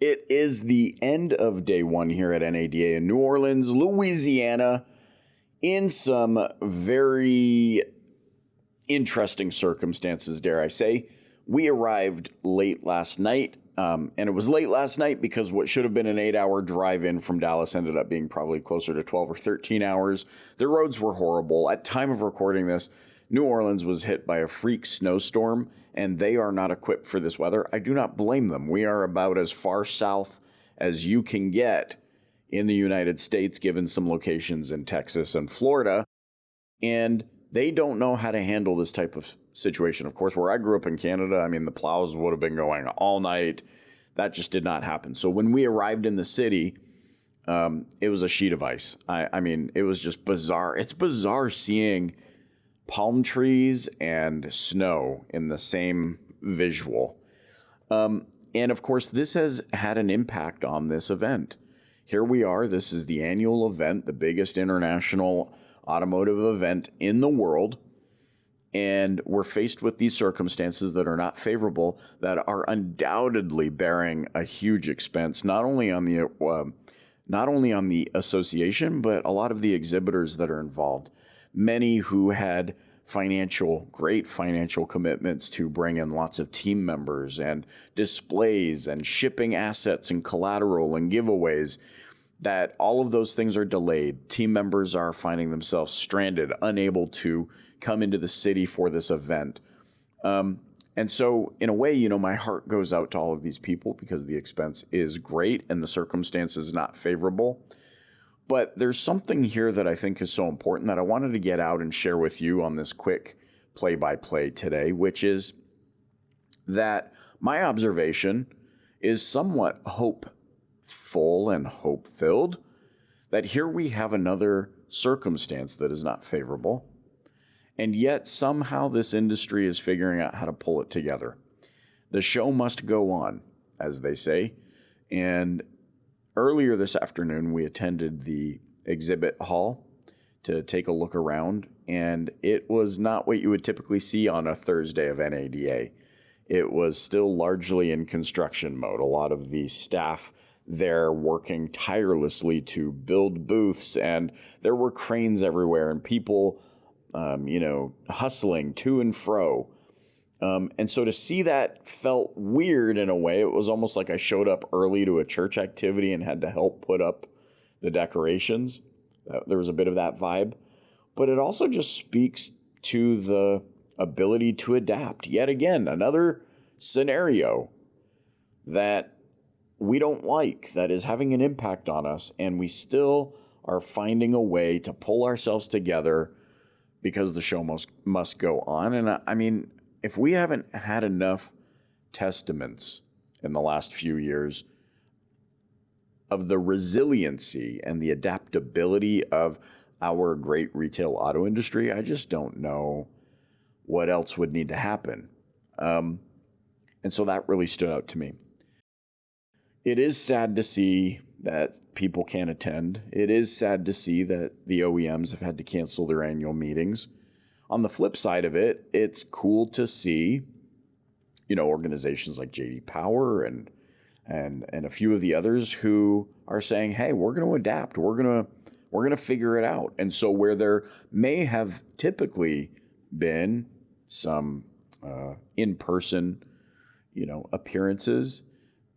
It is the end of day one here at NADA in New Orleans, Louisiana, in some very interesting circumstances, dare I say. We arrived late last night, and it was late last night because what should have been an 8-hour drive in from Dallas ended up being probably closer to 12 or 13 hours. The roads were horrible. At time of recording this, New Orleans was hit by a freak snowstorm, and they are not equipped for this weather. I do not blame them. We are about as far south as you can get in the United States, given some locations in Texas and Florida, and they don't know how to handle this type of situation. Of course, where I grew up in Canada, I mean, the plows would have been going all night. That just did not happen. So when we arrived in the city, it was a sheet of ice. I mean, it was just bizarre. It's bizarre seeing palm trees and snow in the same visual. And of course, this has had an impact on this event. Here we are. This is the annual event, the biggest international automotive event in the world. And we're faced with these circumstances that are not favorable, that are undoubtedly bearing a huge expense, not only on the association, but a lot of the exhibitors that are involved. Many who had great financial commitments to bring in lots of team members and displays and shipping assets and collateral and giveaways, that all of those things are delayed. Team members are finding themselves stranded, unable to come into the city for this event. And so in a way, my heart goes out to all of these people because the expense is great and the circumstances not favorable. But there's something here that I think is so important that I wanted to get out and share with you on this quick play-by-play today, which is that my observation is somewhat hopeful and hope-filled, that here we have another circumstance that is not favorable, and yet somehow this industry is figuring out how to pull it together. The show must go on, as they say, and earlier this afternoon, we attended the exhibit hall to take a look around, and it was not what you would typically see on a Thursday of NADA. It was still largely in construction mode. A lot of the staff there working tirelessly to build booths, and there were cranes everywhere and people, hustling to and fro. And so to see that felt weird in a way. It was almost like I showed up early to a church activity and had to help put up the decorations. There was a bit of that vibe. But it also just speaks to the ability to adapt. Yet again, another scenario that we don't like, that is having an impact on us, and we still are finding a way to pull ourselves together because the show must go on. And I mean, if we haven't had enough testaments in the last few years of the resiliency and the adaptability of our great retail auto industry, I just don't know what else would need to happen. And so that really stood out to me. It is sad to see that people can't attend. It is sad to see that the OEMs have had to cancel their annual meetings. On the flip side of it, it's cool to see, organizations like J.D. Power and a few of the others who are saying, "Hey, we're going to adapt. We're going to figure it out." And so where there may have typically been some in-person, appearances,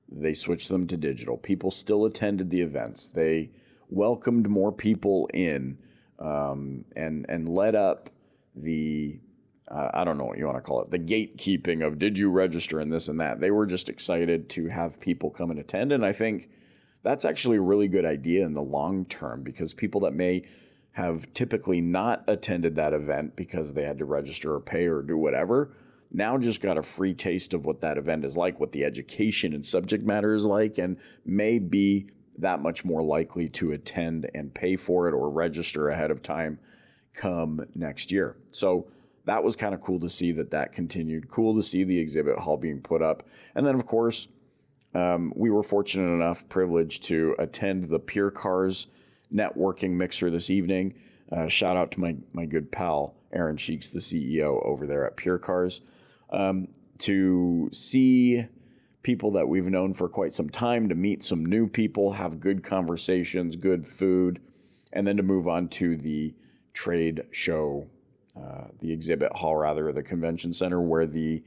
they switched them to digital. People still attended the events. They welcomed more people in, and led up the, I don't know what you want to call it, the gatekeeping of did you register and this and that. They were just excited to have people come and attend. And I think that's actually a really good idea in the long term, because people that may have typically not attended that event because they had to register or pay or do whatever, now just got a free taste of what that event is like, what the education and subject matter is like, and may be that much more likely to attend and pay for it or register ahead of time come next year. So that was kind of cool to see that continued. Cool to see the exhibit hall being put up. And then, of course, we were fortunate enough, privileged to attend the Pure Cars networking mixer this evening. Shout out to my good pal, Aaron Sheeks, the CEO over there at Pure Cars. To see people that we've known for quite some time, to meet some new people, have good conversations, good food, and then to move on to the trade show, the exhibit hall, rather, the convention center, where the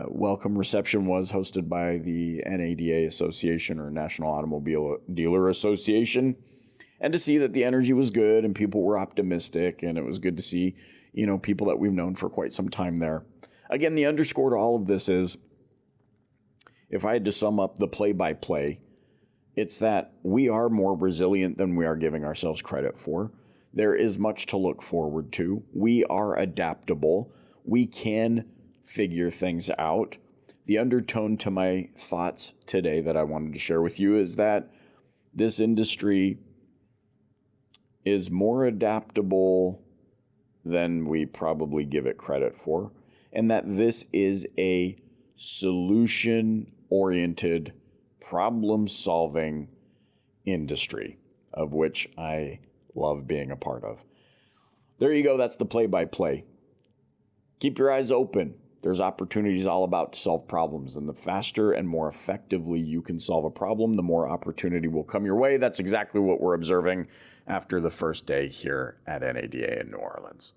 welcome reception was, hosted by the NADA Association, or National Automobile Dealer Association, and to see that the energy was good and people were optimistic, and it was good to see, people that we've known for quite some time there. Again, the underscore to all of this is, if I had to sum up the play-by-play, it's that we are more resilient than we are giving ourselves credit for. There is much to look forward to. We are adaptable. We can figure things out. The undertone to my thoughts today that I wanted to share with you is that this industry is more adaptable than we probably give it credit for, and that this is a solution-oriented, problem-solving industry, of which I love being a part of. There you go. That's the play-by-play. Keep your eyes open. There's opportunities all about to solve problems, and the faster and more effectively you can solve a problem, the more opportunity will come your way. That's exactly what we're observing after the first day here at NADA in New Orleans.